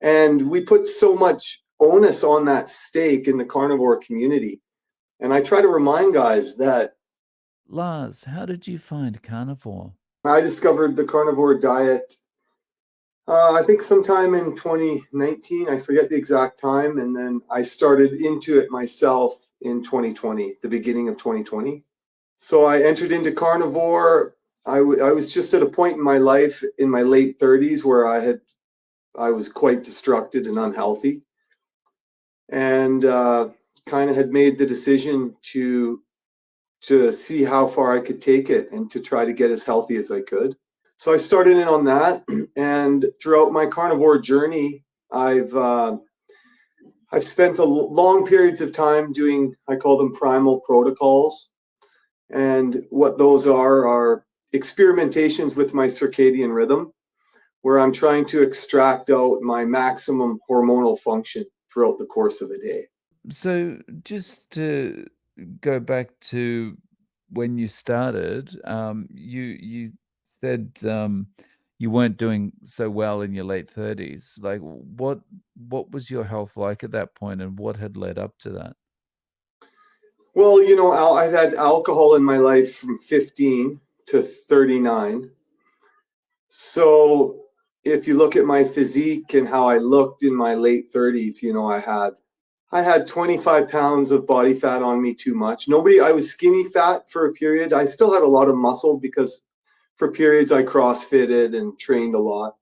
And we put so much onus on that steak in the carnivore community. And I try to remind guys that Lars, how did you find carnivore? I discovered the carnivore diet, I think sometime in 2019. I forget the exact time. And then I started into it myself in 2020, the beginning of 2020. So I entered into carnivore. I was just at a point in my life in my late 30s where I was quite distracted and unhealthy, and kind of had made the decision to see how far I could take it and to try to get as healthy as I could. So I started in on that, and throughout my carnivore journey, I've spent long periods of time doing, I call them primal protocols, and what those are experimentations with my circadian rhythm, where I'm trying to extract out my maximum hormonal function throughout the course of a day. So just to go back to when you started, you said you weren't doing so well in your late 30s. Like what was your health like at that point, and what had led up to that? Well, you know, I've had alcohol in my life from 15 to 39. So if you look at my physique and how I looked in my late 30s, you know, I had 25 pounds of body fat on me too much. I was skinny fat for a period. I still had a lot of muscle because for periods I CrossFitted and trained a lot,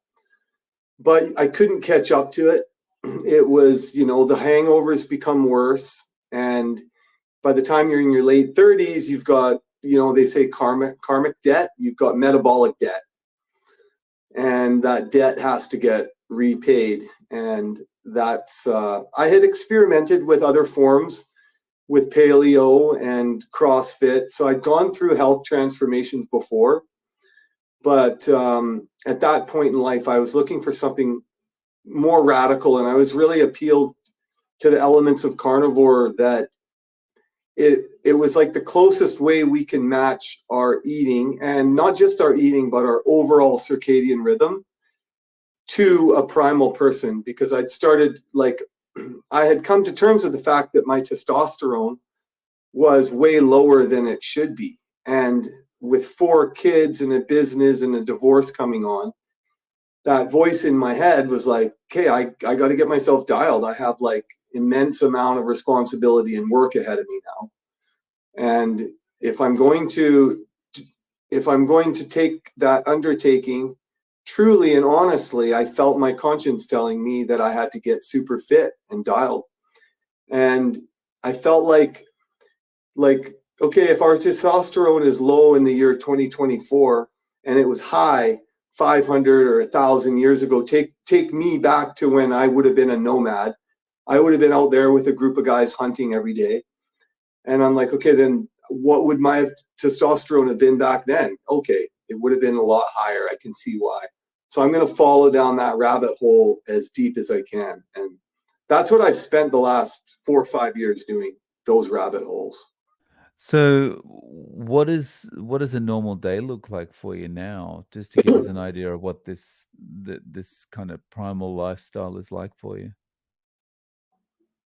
but I couldn't catch up to it. It was, you know, the hangovers become worse. And by the time you're in your late 30s, you've got, you know, they say karmic debt, you've got metabolic debt. And that debt has to get repaid. And that's, I had experimented with other forms with paleo and CrossFit. So I'd gone through health transformations before. But at that point in life, I was looking for something more radical. And I was really appealed to the elements of carnivore that it was like the closest way we can match our eating, and not just our eating, but our overall circadian rhythm to a primal person. Because I'd started, like, I had come to terms with the fact that my testosterone was way lower than it should be. And with 4 kids and a business and a divorce coming on, that voice in my head was like, okay, I got to get myself dialed. I have like immense amount of responsibility and work ahead of me now. And if I'm going to take that undertaking truly and honestly, I felt my conscience telling me that I had to get super fit and dialed. And I felt like, okay, if our testosterone is low in the year 2024 and it was high 500 or 1,000 years ago, take me back to when I would have been a nomad. I would have been out there with a group of guys hunting every day. And I'm like, okay, then what would my testosterone have been back then? Okay, it would have been a lot higher. I can see why. So I'm going to follow down that rabbit hole as deep as I can. And that's what I've spent the last 4 or 5 years doing, those rabbit holes. So what does a normal day look like for you now, just to give us an idea of what this kind of primal lifestyle is like for you?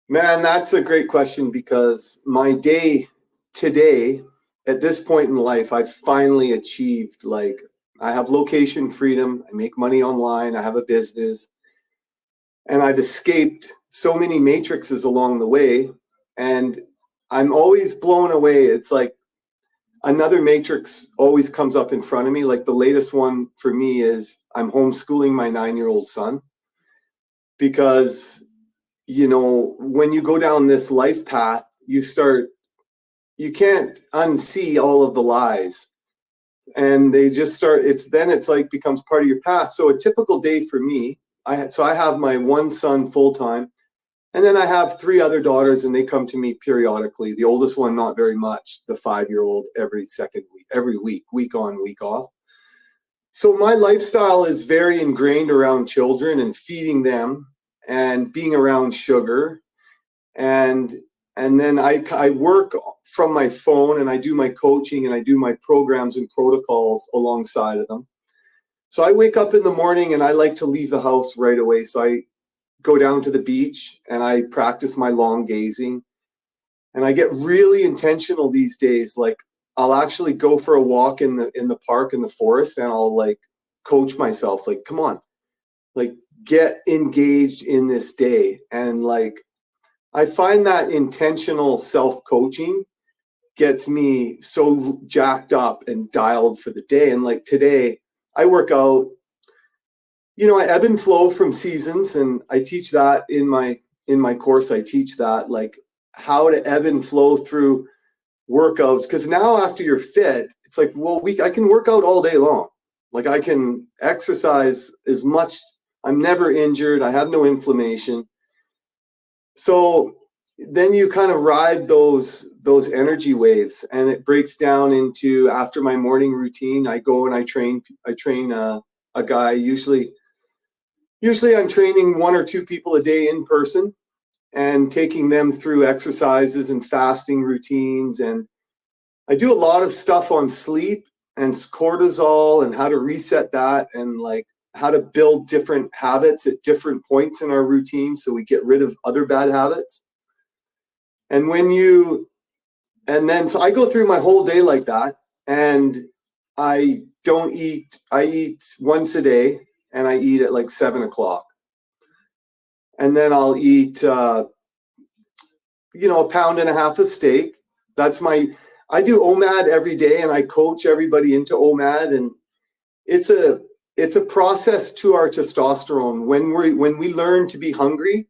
Man, that's a great question, because my day today, at this point in life, I've finally achieved, like, I have location freedom, I make money online, I have a business, and I've escaped so many matrices along the way, and I'm always blown away. It's like another matrix always comes up in front of me. Like the latest one for me is I'm homeschooling my 9-year-old son, because you know, when you go down this life path, you can't unsee all of the lies, and they just start, it's like becomes part of your path. So a typical day for me, I have my one son full time, and then I have 3 other daughters, and they come to me periodically. The oldest one, not very much, the 5-year-old every second week, every week on, week off. So my lifestyle is very ingrained around children and feeding them and being around sugar. And then I work from my phone, and I do my coaching, and I do my programs and protocols alongside of them. So I wake up in the morning and I like to leave the house right away. So go down to the beach and I practice my long gazing. And I get really intentional these days. Like I'll actually go for a walk in the park, in the forest, and I'll like coach myself, like, come on, like get engaged in this day. And like I find that intentional self-coaching gets me so jacked up and dialed for the day. And like today, I work out, I ebb and flow from seasons, and I teach that in my course. I teach that, like how to ebb and flow through workouts, because now after you're fit, it's like, well, I can work out all day long. Like I can exercise as much. I'm never injured. I have no inflammation. So then you kind of ride those energy waves, and it breaks down into, after my morning routine, I go and I train a guy. Usually I'm training 1 or 2 people a day in person and taking them through exercises and fasting routines. And I do a lot of stuff on sleep and cortisol and how to reset that, and like how to build different habits at different points in our routine so we get rid of other bad habits. And so I go through my whole day like that, and I eat once a day, and I eat at like 7 o'clock. And then I'll eat, a pound and a half of steak. I do OMAD every day, and I coach everybody into OMAD. And it's a process to our testosterone. When we learn to be hungry,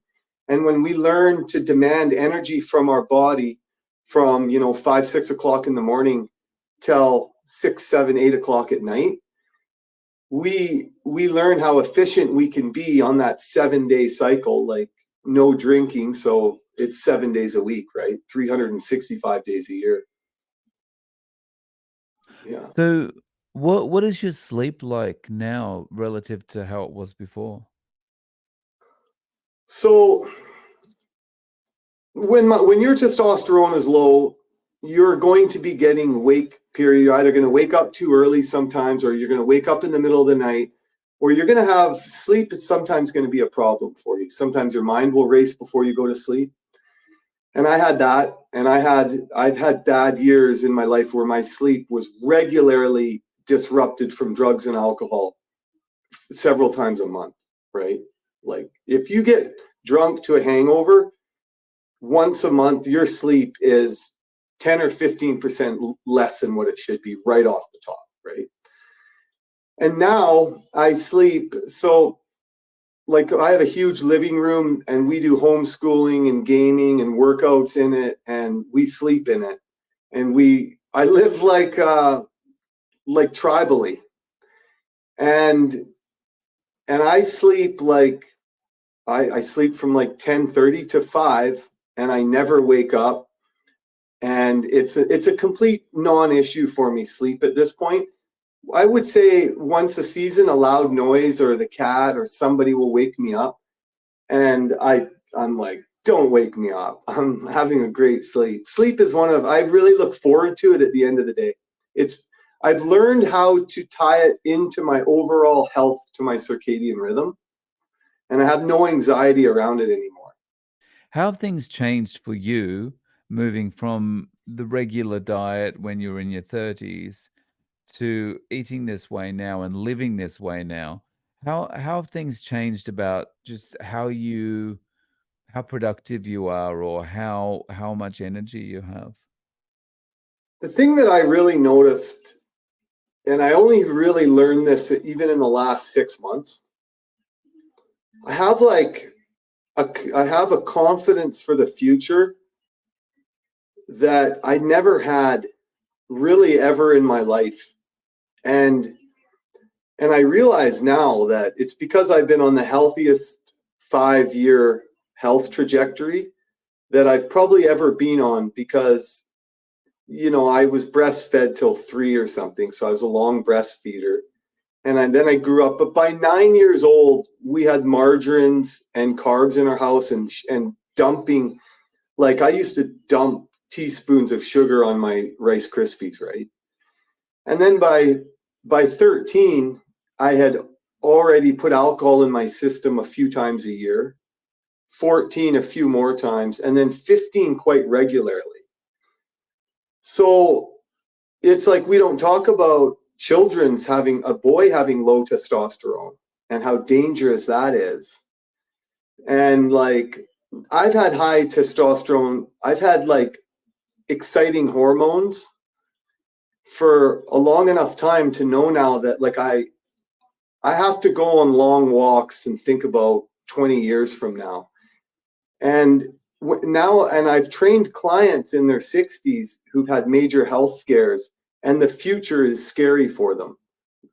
and when we learn to demand energy from our body from 5, 6 o'clock in the morning till 6, 7, 8 o'clock at night, we learn how efficient we can be on that 7-day cycle, like no drinking. So it's 7 days a week, right? 365 days a year. Yeah. So what is your sleep like now relative to how it was before? So when your testosterone is low, you're going to be getting wake period. You're either going to wake up too early sometimes, or you're going to wake up in the middle of the night, or you're going to have sleep is sometimes going to be a problem for you. Sometimes your mind will race before you go to sleep. And I had that, and I've had bad years in my life where my sleep was regularly disrupted from drugs and alcohol several times a month, right? Like if you get drunk to a hangover once a month, your sleep is 10 or 15% less than what it should be right off the top, right? And now I sleep, so like I have a huge living room, and we do homeschooling and gaming and workouts in it, and we sleep in it. And I live like tribally. And I sleep like I sleep from like 10:30 to 5, and I never wake up. And it's a complete non-issue for me, sleep at this point. I would say once a season, a loud noise or the cat or somebody will wake me up, and I'm like, don't wake me up. I'm having a great sleep. Sleep is I really look forward to it at the end of the day. I've learned how to tie it into my overall health, to my circadian rhythm, and I have no anxiety around it anymore. How have things changed for you moving from the regular diet when you were in your 30s to eating this way now and living this way now? How have things changed about just how productive you are, or how much energy you have? The thing that I really noticed, and I only really learned this even in the last 6 months, I have a confidence for the future that I never had really ever in my life. And I realize now that it's because I've been on the healthiest 5-year health trajectory that I've probably ever been on, because, I was breastfed till 3 or something. So I was a long breastfeeder. And then I grew up, but by 9 years old, we had margarines and carbs in our house, and dumping, like I used to dump teaspoons of sugar on my Rice Krispies, right? And then by 13, I had already put alcohol in my system a few times a year. 14 a few more times, and then 15 quite regularly. So it's like we don't talk about a boy having low testosterone and how dangerous that is. And like, I've had high testosterone, I've had like exciting hormones for a long enough time to know now that like I have to go on long walks and think about 20 years from now. And now, and I've trained clients in their 60s who've had major health scares, and the future is scary for them.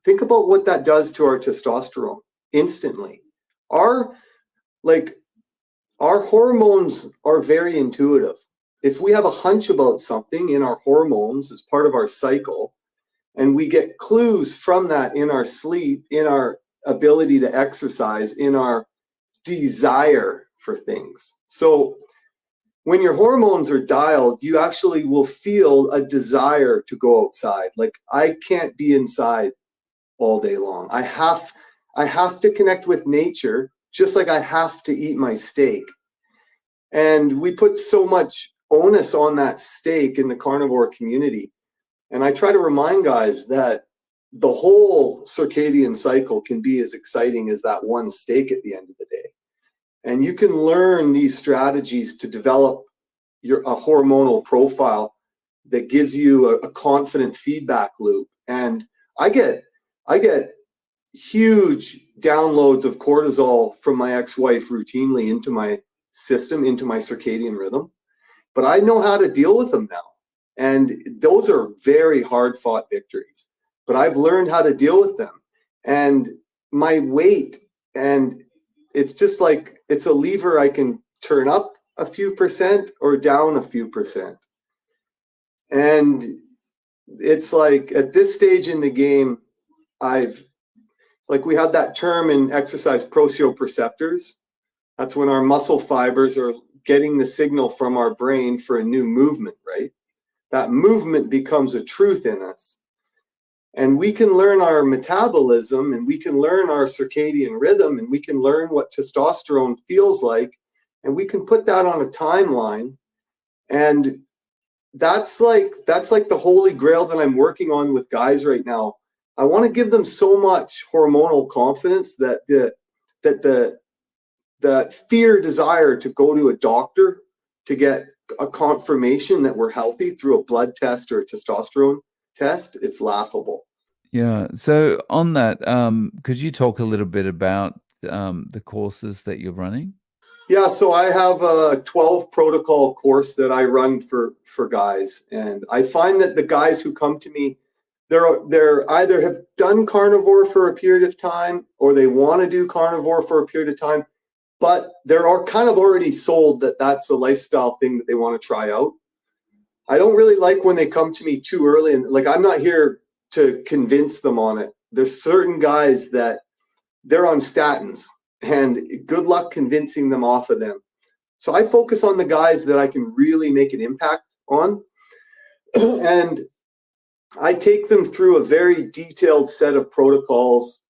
Think about what that does to our testosterone instantly. Our hormones are very intuitive. If we have a hunch about something in our hormones as part of our cycle, and we get clues from that in our sleep, in our ability to exercise, in our desire for things. So when your hormones are dialed, you actually will feel a desire to go outside. Like, I can't be inside all day long. I have to connect with nature, just like I have to eat my steak. And we put so much onus on that steak in the carnivore community. And I try to remind guys that the whole circadian cycle can be as exciting as that one steak at the end of the day. And you can learn these strategies to develop a hormonal profile that gives you a confident feedback loop. And I get huge downloads of cortisol from my ex-wife routinely into my system, into my circadian rhythm. But I know how to deal with them now. And those are very hard fought victories. But I've learned how to deal with them. And my weight, and it's just like, it's a lever I can turn up a few percent or down a few percent. And it's like, at this stage in the game, we have that term in exercise, proprioceptors. That's when our muscle fibers are getting the signal from our brain for a new movement, right? That movement becomes a truth in us. And we can learn our metabolism, and we can learn our circadian rhythm, and we can learn what testosterone feels like, and we can put that on a timeline. And that's like the holy grail that I'm working on with guys right now. I want to give them so much hormonal confidence that that fear desire to go to a doctor to get a confirmation that we're healthy through a blood test or a testosterone test, it's laughable. Yeah. So on that, could you talk a little bit about the courses that you're running? Yeah, so I have a 12 protocol course that I run for guys, and I find that the guys who come to me, they're either have done carnivore for a period of time, or they want to do carnivore for a period of time, but they're kind of already sold that that's a lifestyle thing that they want to try out. I don't really like when they come to me too early, and like, I'm not here to convince them on it. There's certain guys that they're on statins, and good luck convincing them off of them. So I focus on the guys that I can really make an impact on. And I take them through a very detailed set of protocols,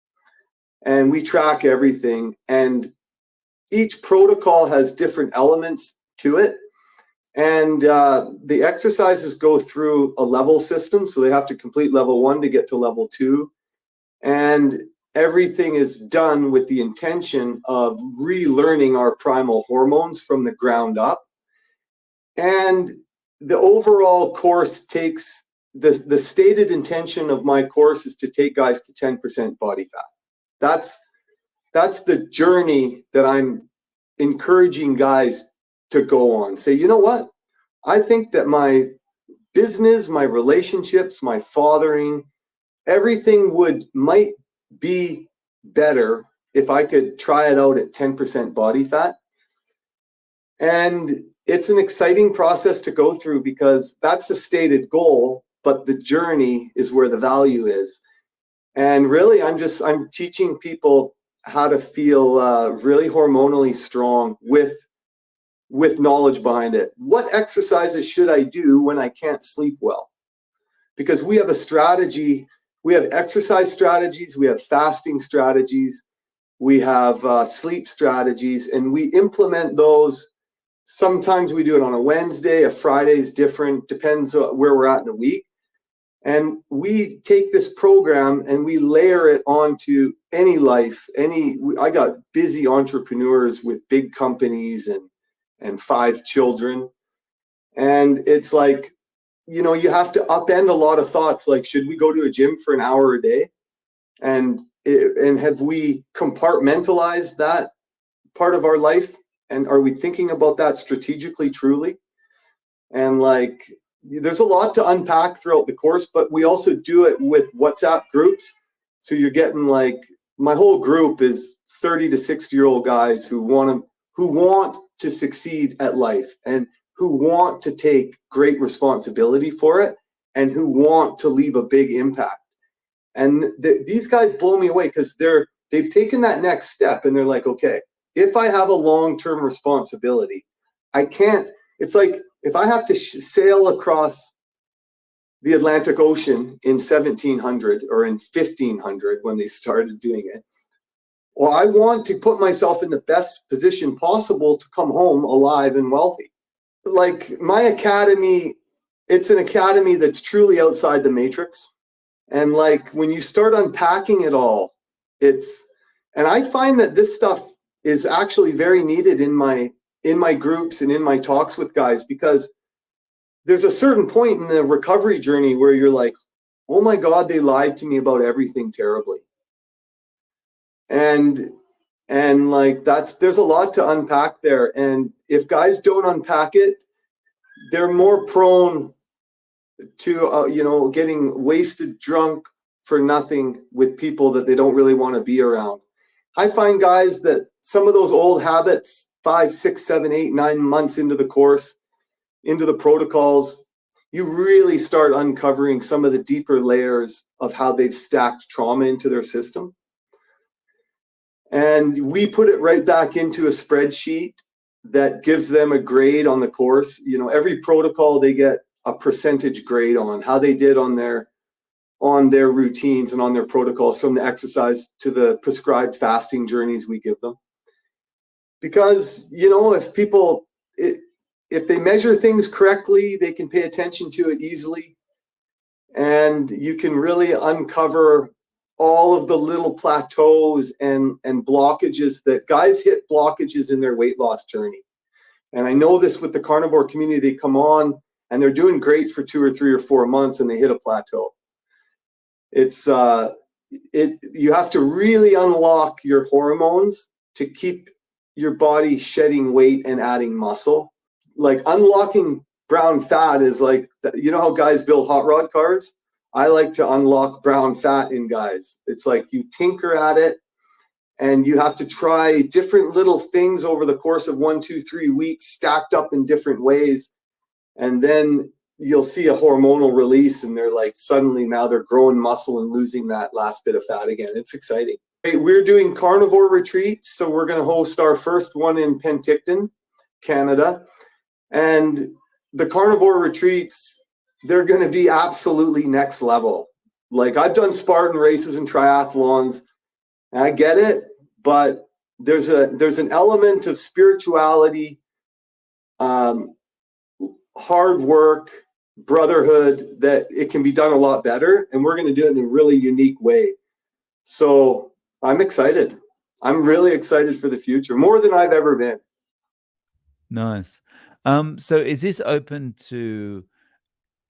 and we track everything. And each protocol has different elements to it. And the exercises go through a level system. So they have to complete level 1 to get to level 2. And everything is done with the intention of relearning our primal hormones from the ground up. And the overall course takes, the stated intention of my course is to take guys to 10% body fat. That's the journey that I'm encouraging guys to go on. Say, you know what? I think that my business, my relationships, my fathering, everything might be better if I could try it out at 10% body fat. And it's an exciting process to go through, because that's the stated goal, but the journey is where the value is. And really, I'm teaching people how to feel really hormonally strong with knowledge behind it. What exercises should I do when I can't sleep well? Because we have a strategy. We have exercise strategies, we have fasting strategies, We have sleep strategies, and we implement those. Sometimes we do it on a Wednesday, a Friday is different, depends on where we're at in the week. And we take this program and we layer it onto any life. I got busy entrepreneurs with big companies and 5 children. And it's like, you know, you have to upend a lot of thoughts. Like, should we go to a gym for an hour a day? And have we compartmentalized that part of our life? And are we thinking about that strategically, truly? And like, there's a lot to unpack throughout the course, but we also do it with WhatsApp groups. So you're getting like, my whole group is 30 to 60-year-old guys who want to succeed at life and who want to take great responsibility for it and who want to leave a big impact. And these guys blow me away because they've taken that next step and they're like, okay, if I have a long-term responsibility, I can't, it's like if I have to sail across the Atlantic Ocean in 1700 or in 1500 when they started doing it, or I want to put myself in the best position possible to come home alive and wealthy. Like my academy, it's an academy that's truly outside the matrix. And like when you start unpacking it all, and I find that this stuff is actually very needed in my groups and in my talks with guys, because there's a certain point in the recovery journey where you're like, oh my God, they lied to me about everything terribly. And like there's a lot to unpack there. And if guys don't unpack it, they're more prone to getting wasted drunk for nothing with people that they don't really want to be around. I find guys that some of those old habits, 5, 6, 7, 8, 9 months into the course, into the protocols, you really start uncovering some of the deeper layers of how they've stacked trauma into their system. And we put it right back into a spreadsheet that gives them a grade on the course. You know, every protocol they get a percentage grade on how they did on their routines and on their protocols, from the exercise to the prescribed fasting journeys we give them. Because, you know, if they measure things correctly, they can pay attention to it easily. And you can really uncover all of the little plateaus and blockages that guys hit blockages in their weight loss journey. And I know this with the carnivore community, they come on and they're doing great for 2 or 3 or 4 months and they hit a plateau. You have to really unlock your hormones to keep your body shedding weight and adding muscle. Like unlocking brown fat is like, you know how guys build hot rod cars? I like to unlock brown fat in guys. It's like you tinker at it and you have to try different little things over the course of 1, 2, 3 weeks, stacked up in different ways. And then you'll see a hormonal release and they're like, suddenly now they're growing muscle and losing that last bit of fat again. It's exciting. We're doing carnivore retreats. So we're going to host our first one in Penticton, Canada. And the carnivore retreats, they're going to be absolutely next level. Like I've done Spartan races and triathlons, and I get it, but there's an element of spirituality, hard work, brotherhood, that it can be done a lot better, and we're going to do it in a really unique way. So I'm excited. I'm really excited for the future, more than I've ever been. Nice. So is this open to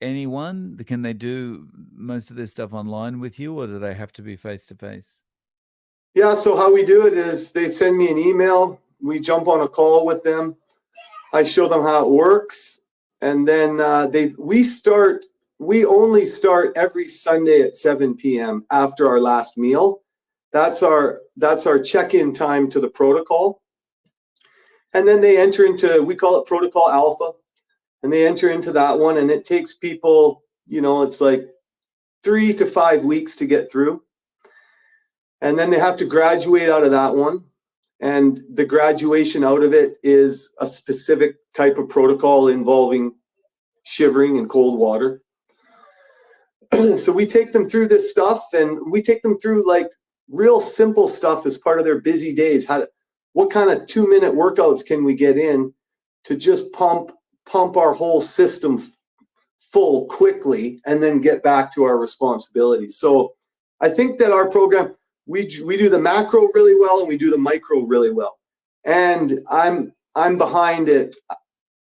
anyone? Can they do most of this stuff online with you, or do they have to be face to face? Yeah, so how we do it is they send me an email, we jump on a call with them, I show them how it works, and then we only start every Sunday at 7 p.m. after our last meal. That's our check-in time to the protocol. And then they enter into, we call it Protocol Alpha, and they enter into that one, and it takes people, you know, it's like 3 to 5 weeks to get through. And then they have to graduate out of that one. And the graduation out of it is a specific type of protocol involving shivering in cold water. So we take them through this stuff, and we take them through like real simple stuff as part of their busy days. What kind of 2-minute workouts can we get in to just pump our whole system full quickly and then get back to our responsibilities. So I think that our program, we do the macro really well and we do the micro really well. And I'm behind it.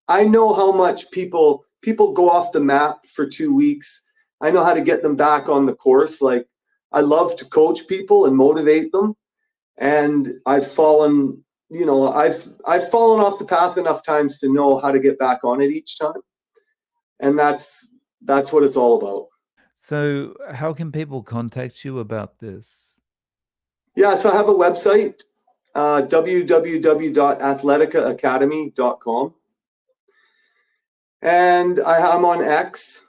I know how much people go off the map for 2 weeks. I know how to get them back on the course. Like, I love to coach people and motivate them. And I've fallen off the path enough times to know how to get back on it each time. And that's what it's all about. So how can people contact you about this? Yeah, so I have a website, www.athleticaacademy.com. And I'm on X.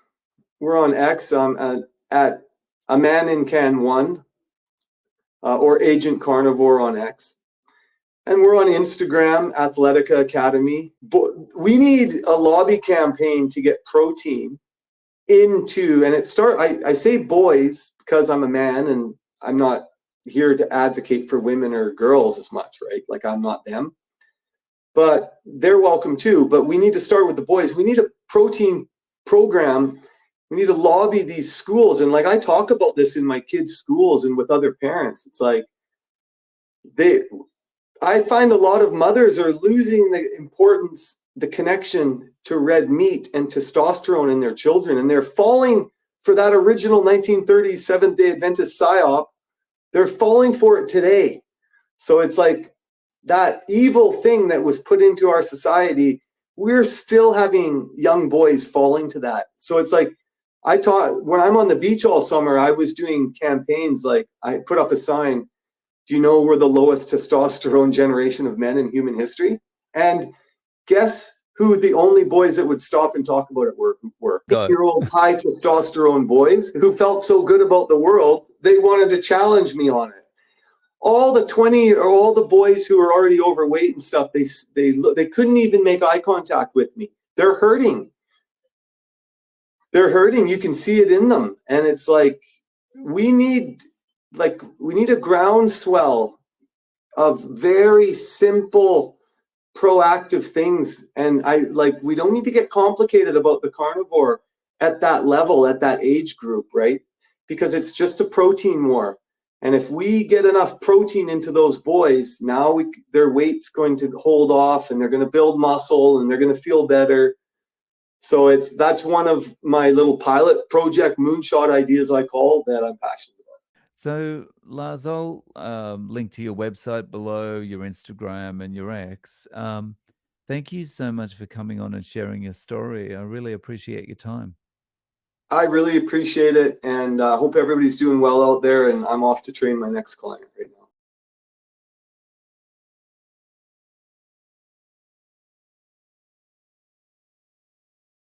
We're on X at A Man in Can 1 or Agent Carnivore on X. And we're on Instagram, Athletica Academy. We need a lobby campaign to get protein into, and I say boys because I'm a man and I'm not here to advocate for women or girls as much, right? Like, I'm not them. But they're welcome too. But we need to start with the boys. We need a protein program. We need to lobby these schools. And like, I talk about this in my kids' schools and with other parents. It's like, I find a lot of mothers are losing the importance, the connection to red meat and testosterone in their children. And they're falling for that original 1930s Seventh-day Adventist psyop. They're falling for it today. So it's like, that evil thing that was put into our society, we're still having young boys falling to that. So it's like, when I'm on the beach all summer, I was doing campaigns. Like, I put up a sign, do you know we're the lowest testosterone generation of men in human history? And guess who the only boys that would stop and talk about it were? 8-year-old high testosterone boys who felt so good about the world, they wanted to challenge me on it. All the 20 or all the boys who are already overweight and stuff, they couldn't even make eye contact with me. They're hurting. You can see it in them. And it's like, we need a groundswell of very simple, proactive things. And we don't need to get complicated about the carnivore at that level, at that age group, right? Because it's just a protein war. And if we get enough protein into those boys, now their weight's going to hold off and they're going to build muscle and they're going to feel better. So that's one of my little pilot project moonshot ideas, I call, that I'm passionate about. So Lars, I'll link to your website below, your Instagram and your X. Thank you so much for coming on and sharing your story. I really appreciate your time. I really appreciate it, and hope everybody's doing well out there, and I'm off to train my next client.